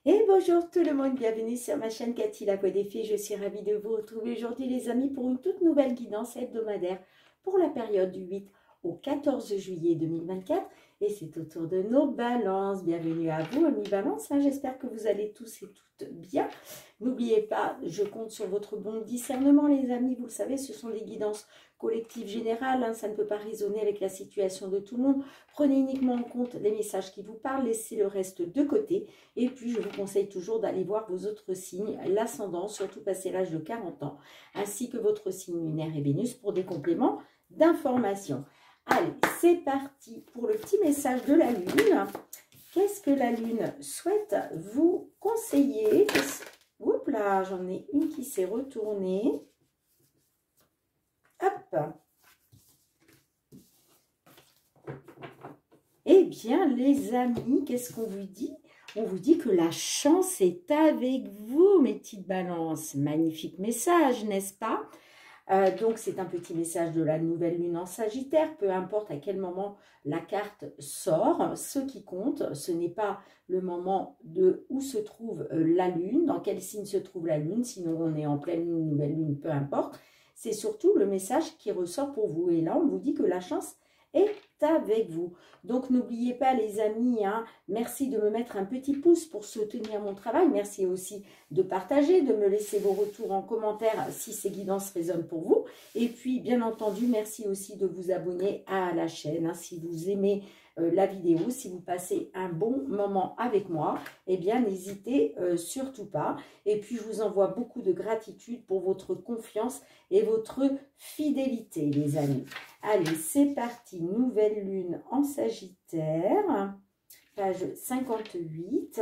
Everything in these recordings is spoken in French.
Et bonjour tout le monde, bienvenue sur ma chaîne Cathy la Voix des Fées. Je suis ravie de vous retrouver aujourd'hui les amis pour une toute nouvelle guidance hebdomadaire pour la période du 8 au 14 juillet 2024. Et c'est au tour de nos balances. Bienvenue à vous amis balance, j'espère que vous allez tous et toutes bien. N'oubliez pas, je compte sur votre bon discernement les amis, vous le savez, ce sont des guidances collectives générales, ça ne peut pas résonner avec la situation de tout le monde. Prenez uniquement en compte les messages qui vous parlent, laissez le reste de côté. Et puis, je vous conseille toujours d'aller voir vos autres signes, l'ascendant, surtout passé l'âge de 40 ans, ainsi que votre signe lunaire et Vénus pour des compléments d'information. Allez, c'est parti pour le petit message de la Lune. Qu'est-ce que la Lune souhaite vous conseiller? Oups là, j'en ai une qui s'est retournée. Hop. Eh bien, les amis, qu'est-ce qu'on vous dit? On vous dit que la chance est avec vous, mes petites balances. Magnifique message, n'est-ce pas? Donc, c'est un petit message de la nouvelle lune en Sagittaire. Peu importe à quel moment la carte sort, ce qui compte, ce n'est pas le moment de où se trouve la lune, dans quel signe se trouve la lune, sinon on est en pleine lune, nouvelle lune, peu importe. C'est surtout le message qui ressort pour vous. Et là, on vous dit que la chance est avec vous. Donc, n'oubliez pas les amis, merci de me mettre un petit pouce pour soutenir mon travail. Merci aussi de partager, de me laisser vos retours en commentaire si ces guidances résonnent pour vous. Et puis, bien entendu, merci aussi de vous abonner à la chaîne. Si vous aimez la vidéo, si vous passez un bon moment avec moi, eh bien, n'hésitez surtout pas. Et puis, je vous envoie beaucoup de gratitude pour votre confiance et votre fidélité, les amis. Allez, c'est parti. Nouvelle lune en Sagittaire, page 58.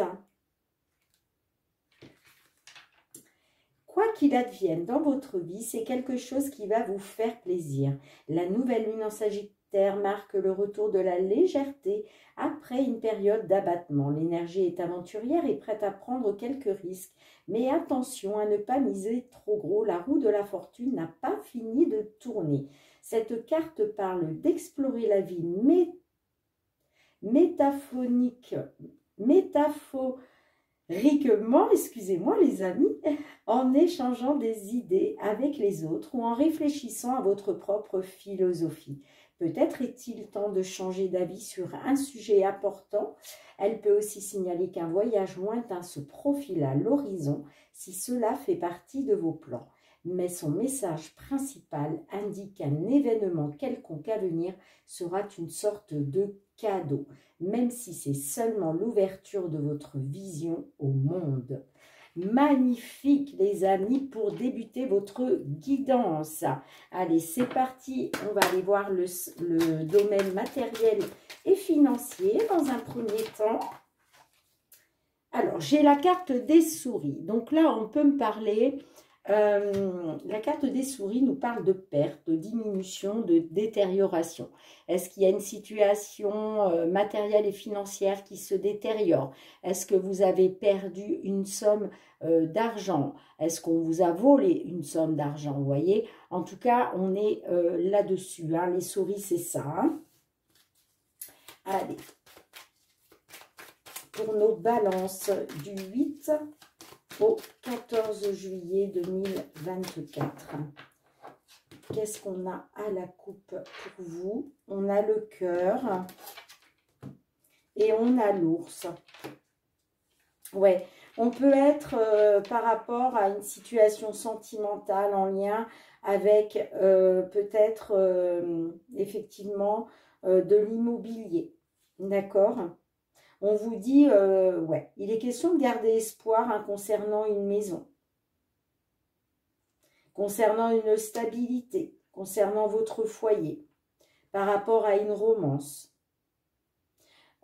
Quoi qu'il advienne dans votre vie, c'est quelque chose qui va vous faire plaisir. La nouvelle lune en Sagittaire marque le retour de la légèreté après une période d'abattement. L'énergie est aventurière et prête à prendre quelques risques. Mais attention à ne pas miser trop gros, la roue de la fortune n'a pas fini de tourner. Cette carte parle d'explorer la vie métaphoriquement, excusez-moi les amis, en échangeant des idées avec les autres ou en réfléchissant à votre propre philosophie. Peut-être est-il temps de changer d'avis sur un sujet important. Elle peut aussi signaler qu'un voyage lointain se profile à l'horizon si cela fait partie de vos plans. Mais son message principal indique qu'un événement quelconque à venir sera une sorte de cadeau, même si c'est seulement l'ouverture de votre vision au monde. Magnifique les amis pour débuter votre guidance. Allez, c'est parti, on va aller voir le domaine matériel et financier dans un premier temps. Alors, j'ai la carte des souris. Donc là, on peut me parler... la carte des souris nous parle de perte, de diminution, de détérioration. Est-ce qu'il y a une situation matérielle et financière qui se détériore? Est-ce que vous avez perdu une somme d'argent? Est-ce qu'on vous a volé une somme d'argent? Vous voyez, en tout cas, on est là-dessus. Les souris, c'est ça. Allez, pour nos balances du 8 au 14 juillet 2024. Qu'est-ce qu'on a à la coupe pour vous? On a le cœur et on a l'ours. Ouais, on peut être par rapport à une situation sentimentale en lien avec peut-être effectivement de l'immobilier. D'accord ? On vous dit, ouais, il est question de garder espoir concernant une maison, concernant une stabilité, concernant votre foyer, par rapport à une romance.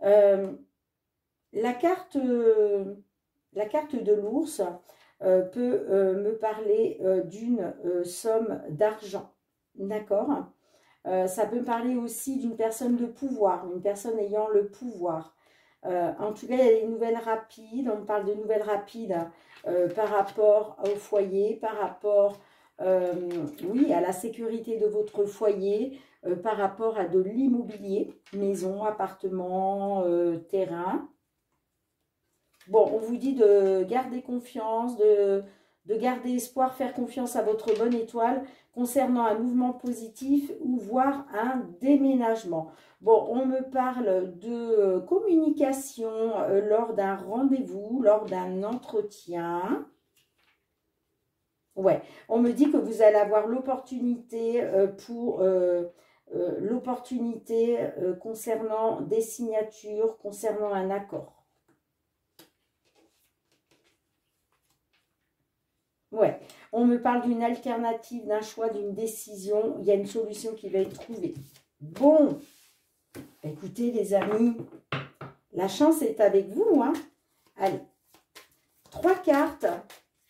La carte de l'ours peut me parler d'une somme d'argent, d'accord? Ça peut me parler aussi d'une personne de pouvoir, une personne ayant le pouvoir. En tout cas, il y a des nouvelles rapides. On parle de nouvelles rapides par rapport au foyer, par rapport oui, à la sécurité de votre foyer, par rapport à de l'immobilier, maison, appartement, terrain. Bon, on vous dit de garder confiance, de garder espoir, faire confiance à votre bonne étoile concernant un mouvement positif ou voire un déménagement. Bon, on me parle de communication lors d'un rendez-vous, lors d'un entretien. Ouais, on me dit que vous allez avoir l'opportunité concernant des signatures, concernant un accord. Ouais, on me parle d'une alternative, d'un choix, d'une décision. Il y a une solution qui va être trouvée. Bon, écoutez les amis, la chance est avec vous, hein. Allez, 3 cartes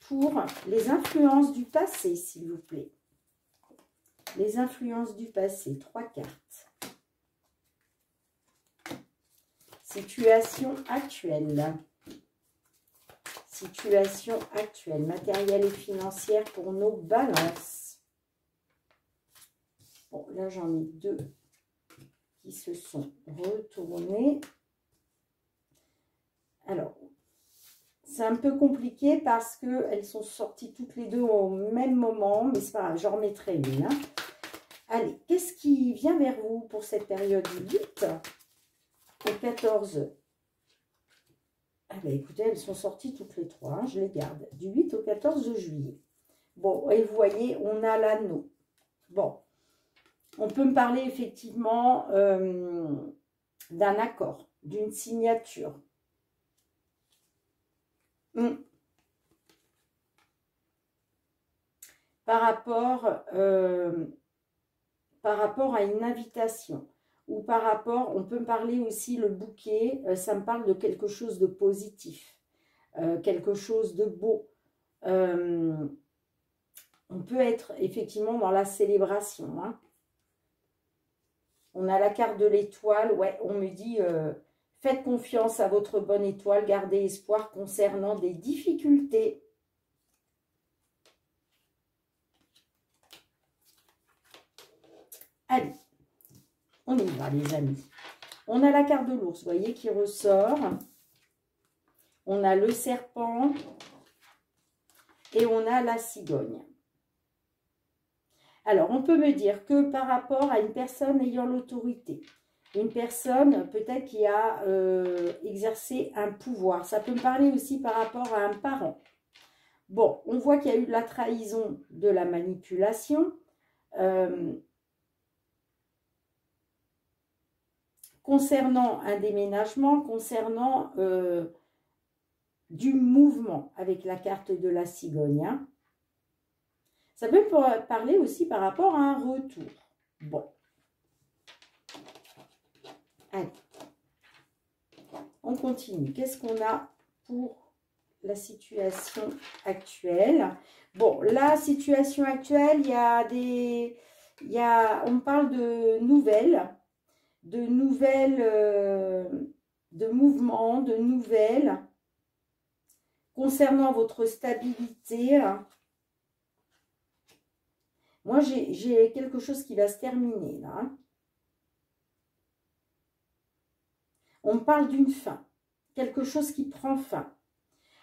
pour les influences du passé, s'il vous plaît. Les influences du passé, 3 cartes. Situation actuelle. Situation actuelle, matérielle et financière pour nos balances. Bon, là j'en ai 2 qui se sont retournés. Alors, c'est un peu compliqué parce qu'elles sont sorties toutes les deux au même moment, mais c'est pas grave, j'en remettrai une. Hein. Allez, qu'est-ce qui vient vers vous pour cette période du 8 au 14? Ah ben écoutez, elles sont sorties toutes les 3, hein, je les garde. Du 8 au 14 juillet. Bon, et vous voyez, on a l'anneau. Bon, on peut me parler effectivement d'un accord, d'une signature. Par rapport à une invitation. Ou par rapport, on peut me parler aussi le bouquet, ça me parle de quelque chose de positif, quelque chose de beau. On peut être effectivement dans la célébration. Hein. On a la carte de l'étoile, ouais, on me dit, faites confiance à votre bonne étoile, gardez espoir concernant des difficultés. Allez. On y va, les amis. On a la carte de l'ours, vous voyez, qui ressort. On a le serpent. Et on a la cigogne. Alors, on peut me dire que par rapport à une personne ayant l'autorité, une personne peut-être qui a exercé un pouvoir, ça peut me parler aussi par rapport à un parent. Bon, on voit qu'il y a eu de la trahison, de la manipulation. Concernant un déménagement, concernant du mouvement avec la carte de la cigogne. Hein. Ça peut parler aussi par rapport à un retour. Bon. Allez. On continue. Qu'est-ce qu'on a pour la situation actuelle? Bon, la situation actuelle, il y a des... on parle de nouvelles, de mouvements, de nouvelles concernant votre stabilité. Moi, j'ai quelque chose qui va se terminer là. On parle d'une fin, quelque chose qui prend fin.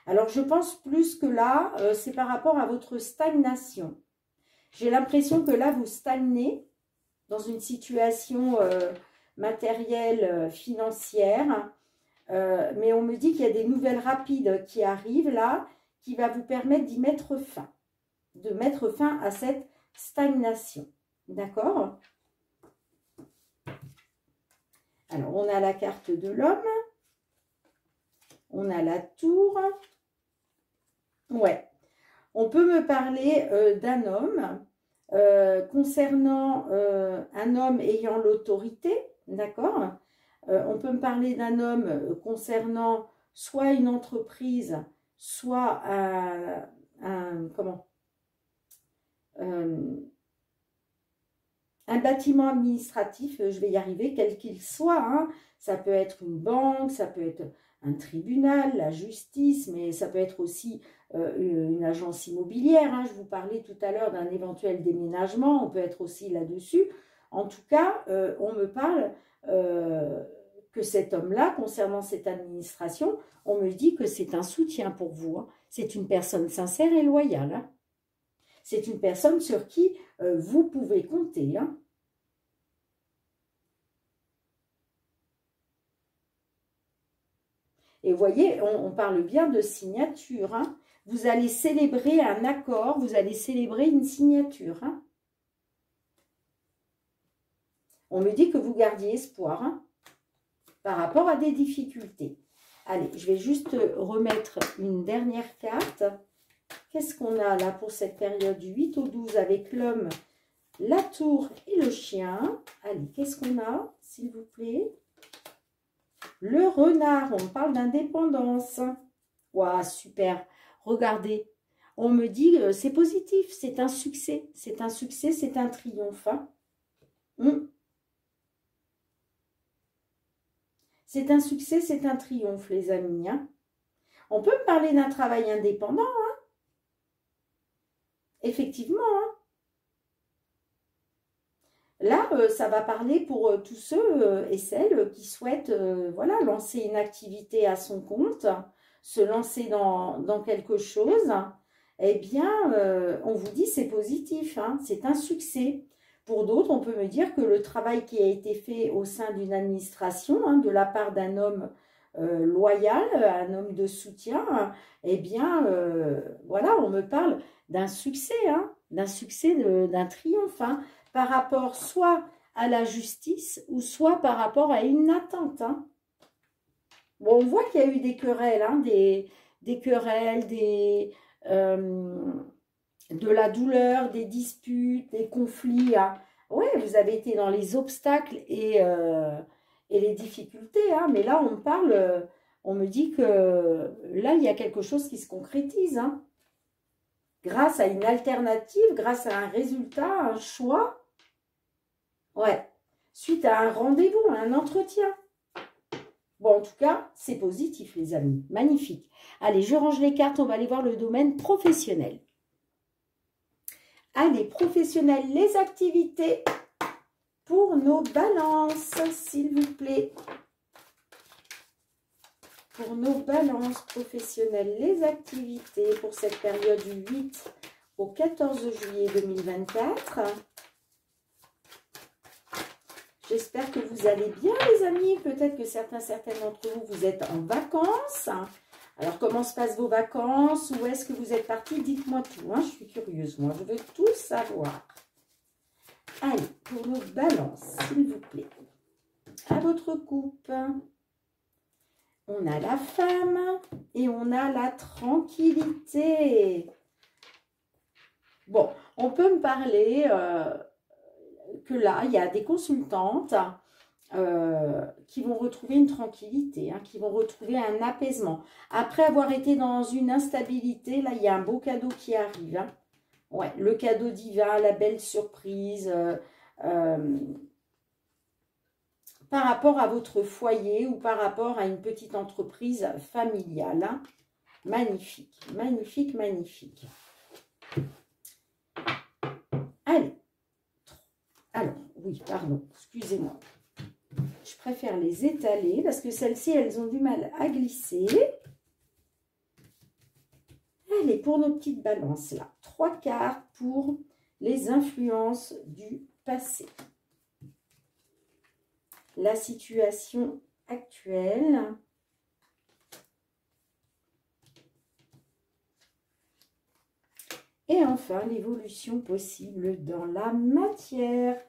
Alors, je pense plus que là, c'est par rapport à votre stagnation. J'ai l'impression que là, vous stagnez dans une situation matérielle, financière. Mais on me dit qu'il y a des nouvelles rapides qui arrivent là, qui va vous permettre d'y mettre fin. De mettre fin à cette stagnation. D'accord? Alors, on a la carte de l'homme. On a la tour. Ouais. On peut me parler d'un homme concernant un homme ayant l'autorité. D'accord? On peut me parler d'un homme concernant soit une entreprise, soit un bâtiment administratif, je vais y arriver, quel qu'il soit. Hein. Ça peut être une banque, ça peut être un tribunal, la justice, mais ça peut être aussi une agence immobilière. Hein. Je vous parlais tout à l'heure d'un éventuel déménagement, on peut être aussi là-dessus. En tout cas, on me parle que cet homme-là, concernant cette administration, on me dit que c'est un soutien pour vous. Hein. C'est une personne sincère et loyale. Hein. C'est une personne sur qui vous pouvez compter. Hein. Et vous voyez, on parle bien de signature. Hein. Vous allez célébrer un accord, vous allez célébrer une signature. Hein. On me dit que vous gardiez espoir hein, par rapport à des difficultés. Allez, je vais juste remettre une dernière carte. Qu'est-ce qu'on a là pour cette période du 8 au 12 avec l'homme, la tour et le chien? Allez, qu'est-ce qu'on a, s'il vous plaît? Le renard, on parle d'indépendance. Waouh, super. Regardez, on me dit c'est positif, c'est un succès. C'est un succès, c'est un triomphe. Hein. C'est un succès, c'est un triomphe, les amis. Hein. On peut me parler d'un travail indépendant. Hein. Effectivement. Hein. Là, ça va parler pour tous ceux et celles qui souhaitent voilà, lancer une activité à son compte, se lancer dans quelque chose. Eh bien, on vous dit c'est positif, hein, c'est un succès. Pour d'autres, on peut me dire que le travail qui a été fait au sein d'une administration, hein, de la part d'un homme loyal, un homme de soutien, eh bien, voilà, on me parle d'un succès, hein, d'un triomphe, hein, par rapport soit à la justice ou soit par rapport à une attente. Hein. Bon, on voit qu'il y a eu des querelles, hein, des querelles, de la douleur, des disputes, des conflits. Hein. Oui, vous avez été dans les obstacles et les difficultés. Hein, mais là, on me dit que là, il y a quelque chose qui se concrétise. Hein, grâce à une alternative, grâce à un résultat, un choix. Ouais, suite à un rendez-vous, à un entretien. Bon, en tout cas, c'est positif, les amis. Magnifique. Allez, je range les cartes, on va aller voir le domaine professionnel. Allez, professionnel, les activités pour nos balances, s'il vous plaît. Pour nos balances professionnelles, les activités pour cette période du 8 au 14 juillet 2024. J'espère que vous allez bien, les amis. Peut-être que certaines d'entre vous, vous êtes en vacances. Alors, comment se passent vos vacances? Où est-ce que vous êtes partis? Dites-moi tout. Hein. Je suis curieuse, moi. Je veux tout savoir. Allez, pour nos balances, s'il vous plaît. À votre coupe. On a la femme et on a la tranquillité. Bon, on peut me parler... que là, il y a des consultantes qui vont retrouver une tranquillité, hein, qui vont retrouver un apaisement. Après avoir été dans une instabilité, là, il y a un beau cadeau qui arrive. Hein. Ouais, le cadeau divin, la belle surprise par rapport à votre foyer ou par rapport à une petite entreprise familiale. Hein. Magnifique, magnifique, magnifique. Allez. Alors, oui, pardon, excusez-moi. Je préfère les étaler parce que celles-ci, elles ont du mal à glisser. Allez, pour nos petites balances, là. 3 cartes pour les influences du passé. La situation actuelle. Et enfin, l'évolution possible dans la matière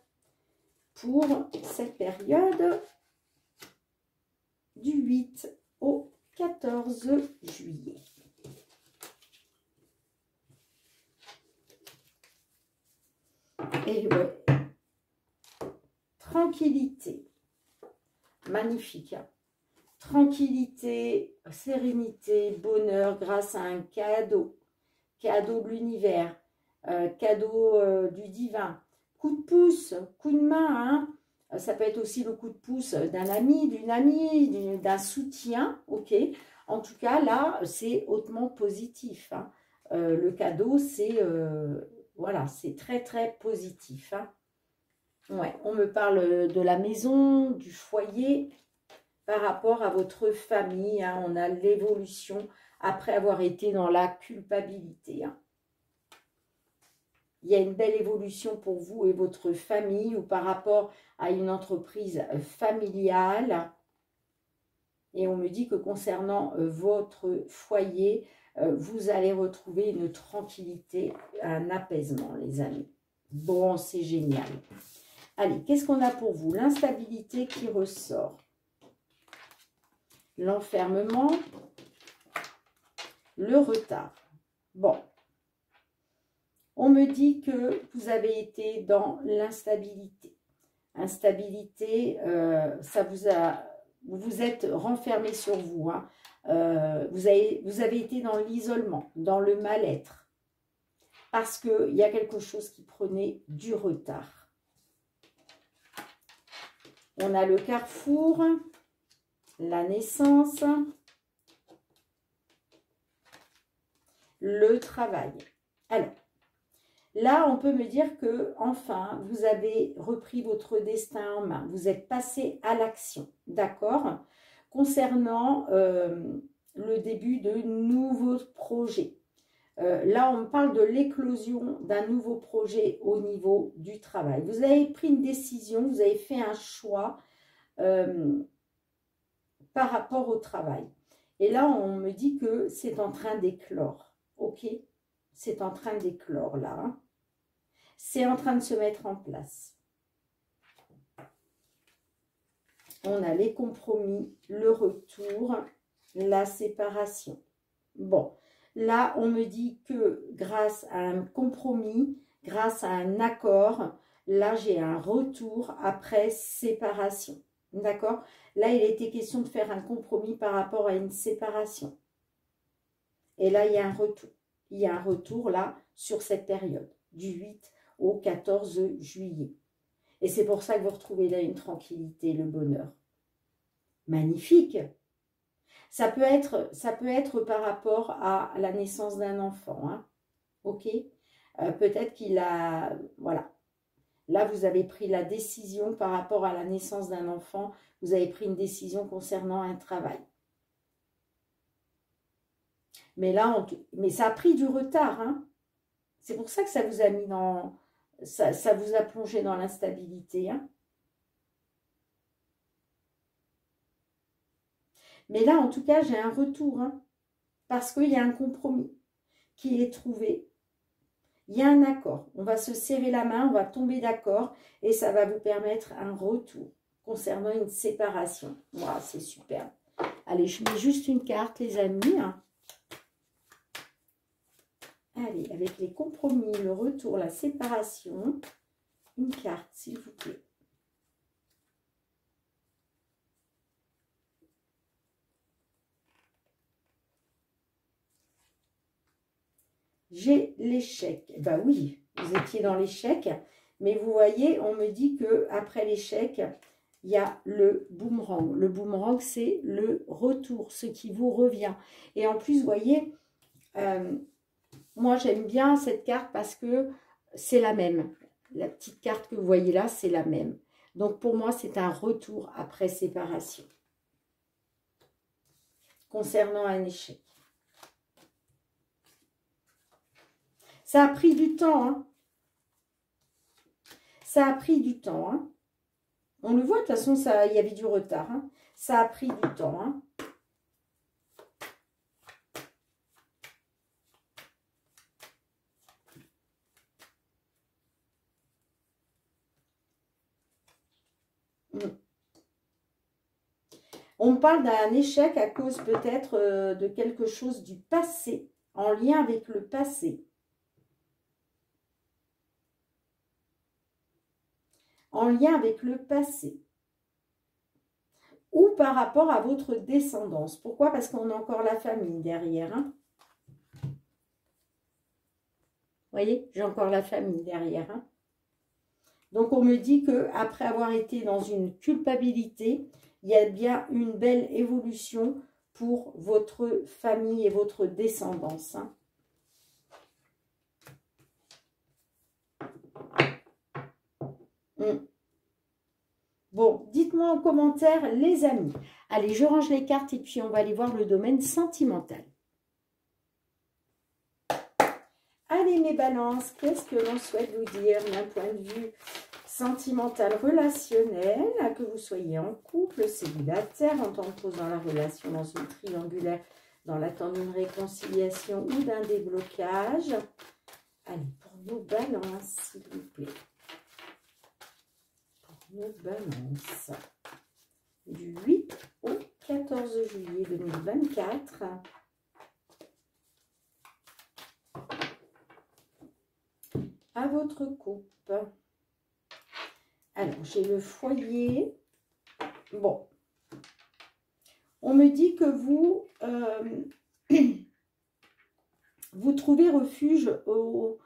pour cette période du 8 au 14 juillet. Et ouais, tranquillité, magnifique. Hein. Tranquillité, sérénité, bonheur grâce à un cadeau. Cadeau de l'univers, cadeau du divin, coup de pouce, coup de main, hein. Ça peut être aussi le coup de pouce d'un ami, d'une amie, d'un soutien, ok. En tout cas, là, c'est hautement positif. Hein. Le cadeau, c'est voilà, c'est très, très positif. Hein. Ouais, on me parle de la maison, du foyer, par rapport à votre famille. Hein. On a l'évolution après avoir été dans la culpabilité. Hein. Il y a une belle évolution pour vous et votre famille ou par rapport à une entreprise familiale. Et on me dit que concernant votre foyer, vous allez retrouver une tranquillité, un apaisement, les amis. Bon, c'est génial. Allez, qu'est-ce qu'on a pour vous? L'instabilité qui ressort. L'enfermement. Le retard. Bon. On me dit que vous avez été dans l'instabilité. Instabilité, ça vous a... Vous êtes renfermé sur vous. Hein. Vous avez été dans l'isolement, dans le mal-être. Parce qu'il y a quelque chose qui prenait du retard. On a le carrefour, la naissance, le travail. Alors, là, on peut me dire que, enfin, vous avez repris votre destin en main. Vous êtes passé à l'action, d'accord? Concernant le début de nouveaux projets. Là, on parle de l'éclosion d'un nouveau projet au niveau du travail. Vous avez pris une décision, vous avez fait un choix par rapport au travail. Et là, on me dit que c'est en train d'éclore, ok? C'est en train d'éclore, là, hein. C'est en train de se mettre en place. On a les compromis, le retour, la séparation. Bon, là, on me dit que grâce à un compromis, grâce à un accord, là, j'ai un retour après séparation. D'accord? Là, il était question de faire un compromis par rapport à une séparation. Et là, il y a un retour. Il y a un retour, là, sur cette période, du 8 au 14 juillet. Et c'est pour ça que vous retrouvez là une tranquillité, le bonheur. Magnifique. Ça peut être par rapport à la naissance d'un enfant. Hein. Ok. Peut-être qu'il a... Voilà. Là, vous avez pris la décision par rapport à la naissance d'un enfant. Vous avez pris une décision concernant un travail. Mais là, mais ça a pris du retard. Hein. C'est pour ça que ça vous a mis dans... Ça vous a plongé dans l'instabilité. Hein. Mais là, en tout cas, j'ai un retour. Hein, parce qu'il y a un compromis qui est trouvé. Il y a un accord. On va se serrer la main, on va tomber d'accord. Et ça va vous permettre un retour concernant une séparation. Wow, c'est super. Allez, je mets juste une carte, les amis. Hein. Allez, avec les compromis, le retour, la séparation. Une carte, s'il vous plaît. J'ai l'échec. Ben oui, vous étiez dans l'échec. Mais vous voyez, on me dit qu'après l'échec, il y a le boomerang. Le boomerang, c'est le retour, ce qui vous revient. Et en plus, vous voyez... moi, j'aime bien cette carte parce que c'est la même. La petite carte que vous voyez là, c'est la même. Donc, pour moi, c'est un retour après séparation. Concernant un échec. Ça a pris du temps. Hein. Ça a pris du temps. Hein. On le voit, de toute façon, il y avait du retard. Hein. Ça a pris du temps. Hein. On parle d'un échec à cause peut-être de quelque chose du passé, en lien avec le passé. En lien avec le passé. Ou par rapport à votre descendance. Pourquoi? Parce qu'on a encore la famille derrière. Hein. Vous voyez, j'ai encore la famille derrière. Hein. Donc, on me dit qu'après avoir été dans une culpabilité, il y a bien une belle évolution pour votre famille et votre descendance. Hein. Bon, dites-moi en commentaire, les amis. Allez, je range les cartes et puis on va aller voir le domaine sentimental. Allez, mes balances, qu'est-ce que l'on souhaite vous dire d'un point de vue sentimental, relationnel, que vous soyez en couple, célibataire, en tant que pose dans la relation, dans une triangulaire, dans l'attente d'une réconciliation ou d'un déblocage. Allez, pour nos balances, s'il vous plaît. Pour nos balances. Du 8 au 14 juillet 2024. À votre couple. Alors, j'ai le foyer. Bon. On me dit que vous, vous trouvez refuge au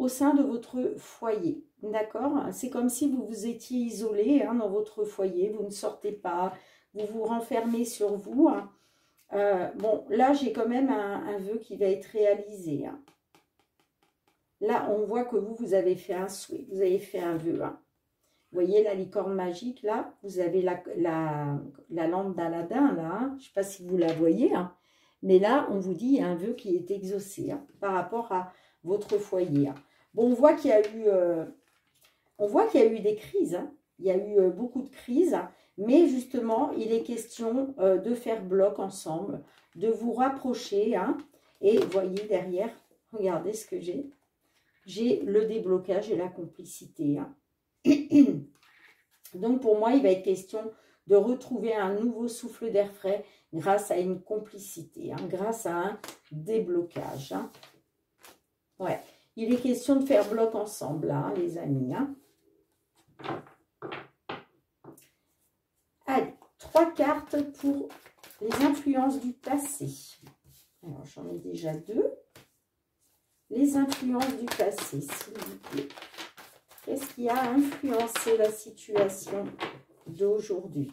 sein de votre foyer. D'accord? C'est comme si vous vous étiez isolé dans votre foyer. Vous ne sortez pas. Vous vous renfermez sur vous. Bon, là, j'ai quand même un vœu qui va être réalisé. Là, on voit que vous avez fait un souhait, vous avez fait un vœu. Vous voyez la licorne magique, là, vous avez la lampe d'Aladin, là. Je ne sais pas si vous la voyez, mais là, on vous dit il y a un vœu qui est exaucé par rapport à votre foyer. Bon, on voit qu'il y a eu, des crises. Il y a eu beaucoup de crises, mais justement, il est question de faire bloc ensemble, de vous rapprocher. Et voyez derrière, regardez ce que j'ai. J'ai le déblocage et la complicité. Donc, pour moi, il va être question de retrouver un nouveau souffle d'air frais grâce à une complicité, grâce à un déblocage. Ouais, il est question de faire bloc ensemble, les amis. Allez, 3 cartes pour les influences du passé. Alors, j'en ai déjà 2. Les influences du passé, s'il vous plaît. Qu'est-ce qui a influencé la situation d'aujourd'hui?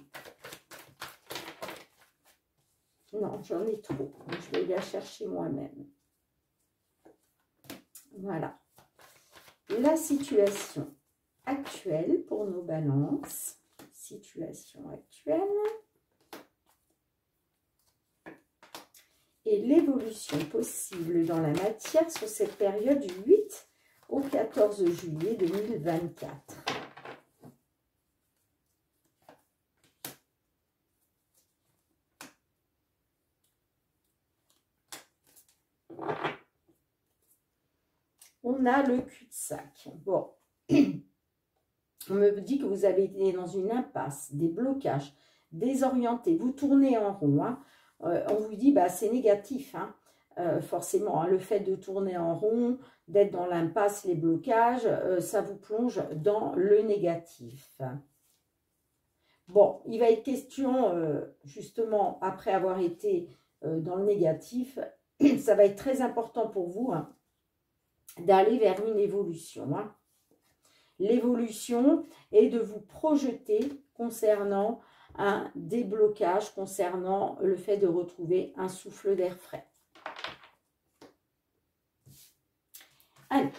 Non, j'en ai trop. Je vais la chercher moi-même. Voilà. La situation actuelle pour nos balances. Situation actuelle. Et l'évolution possible dans la matière sur cette période du 8 au 14 juillet 2024. On a le cul-de-sac. Bon, on me dit que vous avez été dans une impasse, des blocages, désorienté, vous tournez en rond. On vous dit, bah, c'est négatif, forcément. Le fait de tourner en rond, d'être dans l'impasse, les blocages, ça vous plonge dans le négatif. Bon, il va être question, justement, après avoir été dans le négatif, ça va être très important pour vous d'aller vers une évolution. L'évolution est de vous projeter concernant un déblocage, concernant le fait de retrouver un souffle d'air frais. Allez,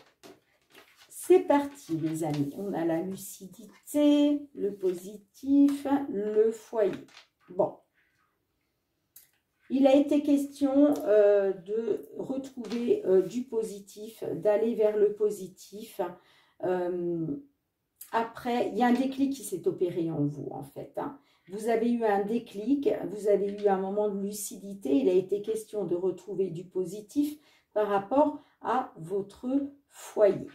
c'est parti les amis. On a la lucidité, le positif, le foyer. Bon. Il a été question de retrouver du positif, d'aller vers le positif. Après, il y a un déclic qui s'est opéré en vous, en fait. Vous avez eu un déclic, vous avez eu un moment de lucidité. Il a été question de retrouver du positif par rapport à votre foyer.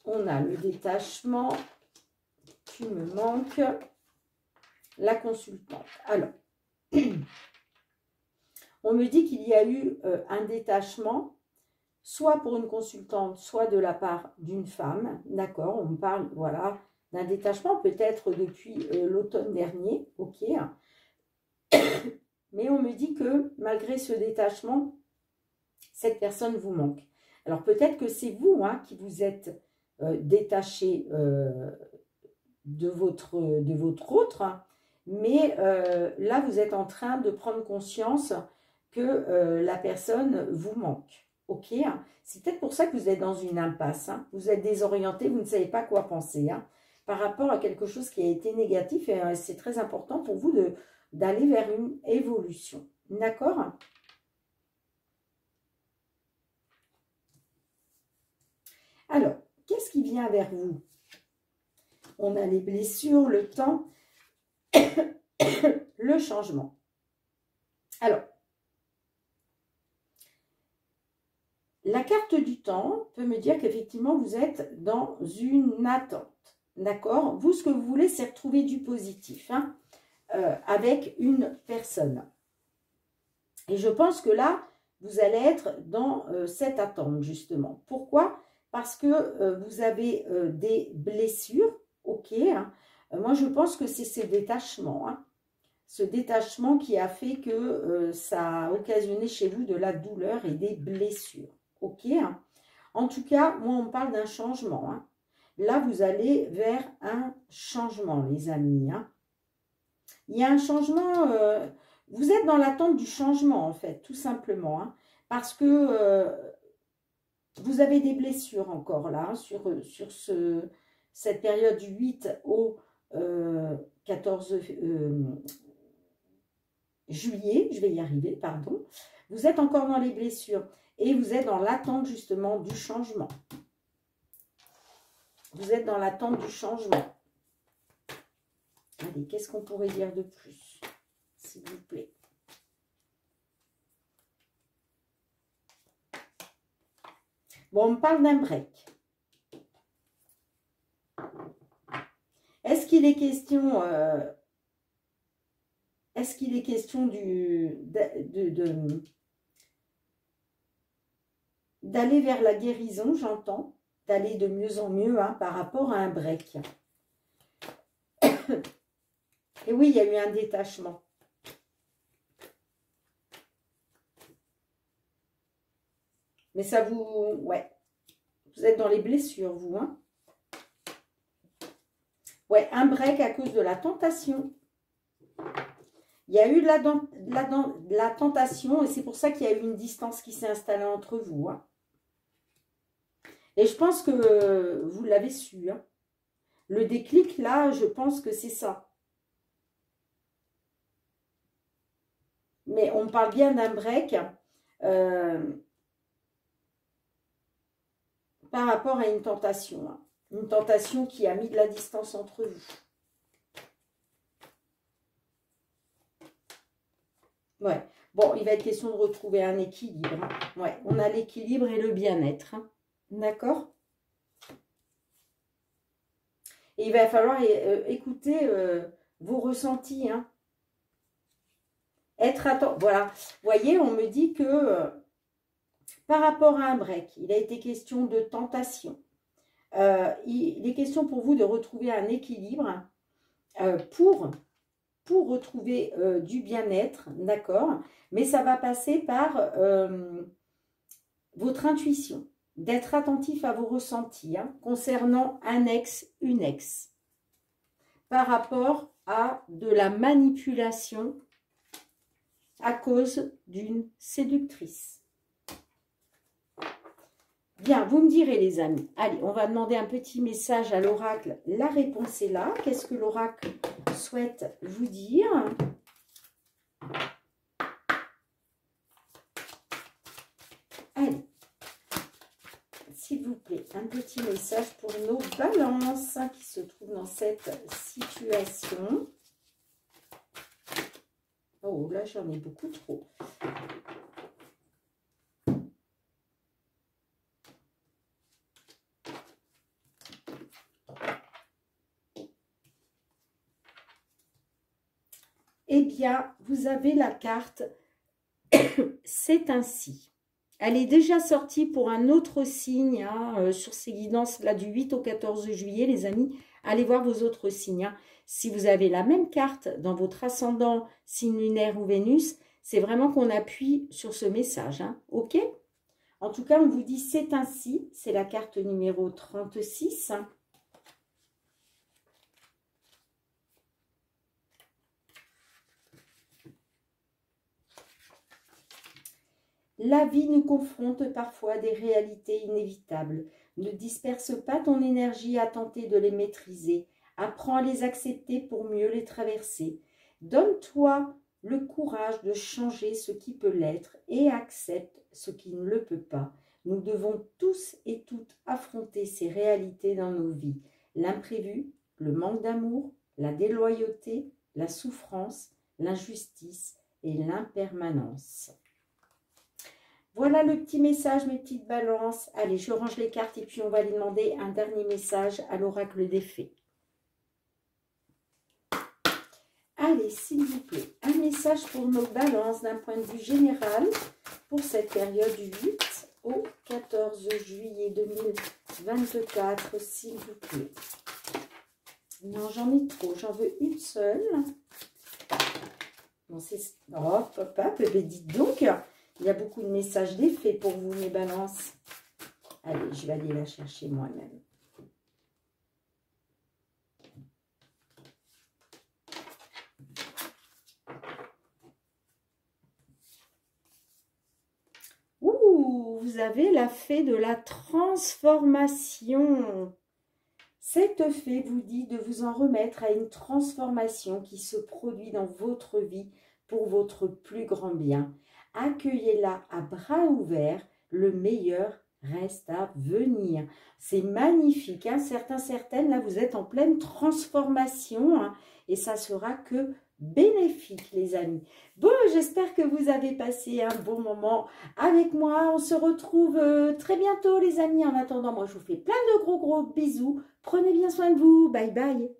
On a le détachement qui me manque, la consultante. Alors, on me dit qu'il y a eu un détachement, soit pour une consultante, soit de la part d'une femme. D'accord, on me parle, voilà, d'un détachement, peut-être depuis l'automne dernier, ok. Mais on me dit que malgré ce détachement, cette personne vous manque. Alors peut-être que c'est vous qui vous êtes détaché de votre autre, mais là vous êtes en train de prendre conscience que la personne vous manque. Ok, hein. C'est peut-être pour ça que vous êtes dans une impasse. Hein. Vous êtes désorienté, vous ne savez pas quoi penser. Hein, par rapport à quelque chose qui a été négatif. Et c'est très important pour vous d'aller vers une évolution. D'accord? Alors, qu'est-ce qui vient vers vous? On a les blessures, le temps, le changement. Alors, la carte du temps peut me dire qu'effectivement, vous êtes dans une attente. D'accord? Vous, ce que vous voulez, c'est retrouver du positif hein, avec une personne. Et je pense que là, vous allez être dans cette attente, justement. Pourquoi? Parce que vous avez des blessures, ok. Hein. Moi, je pense que c'est ce détachement. Hein. Ce détachement qui a fait que ça a occasionné chez vous de la douleur et des blessures. Ok. Hein. En tout cas, moi, on me parle d'un changement. Hein. Là, vous allez vers un changement, les amis. Hein. Il y a un changement, vous êtes dans l'attente du changement, en fait, tout simplement. Hein, parce que vous avez des blessures encore, là, hein, sur cette période du 8 au 14 juillet, je vais y arriver, pardon. Vous êtes encore dans les blessures et vous êtes dans l'attente, justement, du changement. Vous êtes dans l'attente du changement. Allez, qu'est-ce qu'on pourrait dire de plus, s'il vous plaît? Bon, on me parle d'un break. Est-ce qu'il est question... est-ce qu'il est question d'aller vers la guérison, j'entends, d'aller de mieux en mieux hein, par rapport à un break. Et oui, il y a eu un détachement. Mais ça vous... Ouais. Vous êtes dans les blessures, vous. Hein. Ouais, un break à cause de la tentation. Il y a eu de la tentation et c'est pour ça qu'il y a eu une distance qui s'est installée entre vous. Hein. Et je pense que vous l'avez su. Hein. Le déclic, là, je pense que c'est ça. Mais on parle bien d'un break par rapport à une tentation. Hein. Une tentation qui a mis de la distance entre vous. Ouais. Bon, il va être question de retrouver un équilibre. Hein. Ouais, on a l'équilibre et le bien-être. Hein. D'accord? Et il va falloir écouter vos ressentis. Hein. Être attentif. Voilà. Vous voyez, on me dit que par rapport à un break, il a été question de tentation. Il est question pour vous de retrouver un équilibre pour retrouver du bien-être, d'accord? Mais ça va passer par votre intuition, d'être attentif à vos ressentis hein, concernant un ex, une ex, par rapport à de la manipulation à cause d'une séductrice. Bien, vous me direz les amis. Allez, on va demander un petit message à l'oracle. La réponse est là. Qu'est-ce que l'oracle souhaite vous dire? Allez, s'il vous plaît, un petit message pour nos balances qui se trouvent dans cette situation. Oh, là, j'en ai beaucoup trop. Eh bien, vous avez la carte « C'est ainsi ». Elle est déjà sortie pour un autre signe hein, sur ces guidances-là du 8 au 14 juillet, les amis. Allez voir vos autres signes. Hein. Si vous avez la même carte dans votre ascendant, signe lunaire ou Vénus, c'est vraiment qu'on appuie sur ce message. Hein. OK? En tout cas, on vous dit « C'est ainsi ». C'est la carte numéro 36. Hein. La vie nous confronte parfois à des réalités inévitables. Ne disperse pas ton énergie à tenter de les maîtriser. Apprends à les accepter pour mieux les traverser. Donne-toi le courage de changer ce qui peut l'être et accepte ce qui ne le peut pas. Nous devons tous et toutes affronter ces réalités dans nos vies. L'imprévu, le manque d'amour, la déloyauté, la souffrance, l'injustice et l'impermanence. Voilà le petit message, mes petites balances. Allez, je range les cartes et puis on va aller demander un dernier message à l'oracle des fées. Allez, s'il vous plaît, un message pour nos balances d'un point de vue général pour cette période du 8 au 14 juillet 2024, s'il vous plaît. Non, j'en ai trop, j'en veux une seule. Non, c'est... Oh, papa, bébé, dites donc, il y a beaucoup de messages d'effet pour vous, mes balances. Allez, je vais aller la chercher moi-même. Ouh, vous avez la fée de la transformation. Cette fée vous dit de vous en remettre à une transformation qui se produit dans votre vie pour votre plus grand bien. Accueillez-la à bras ouverts, le meilleur reste à venir. C'est magnifique, hein? Certaines, là vous êtes en pleine transformation, hein, et ça sera que bénéfique, les amis. Bon, j'espère que vous avez passé un bon moment avec moi. On se retrouve très bientôt, les amis. En attendant, moi je vous fais plein de gros bisous. Prenez bien soin de vous. Bye bye.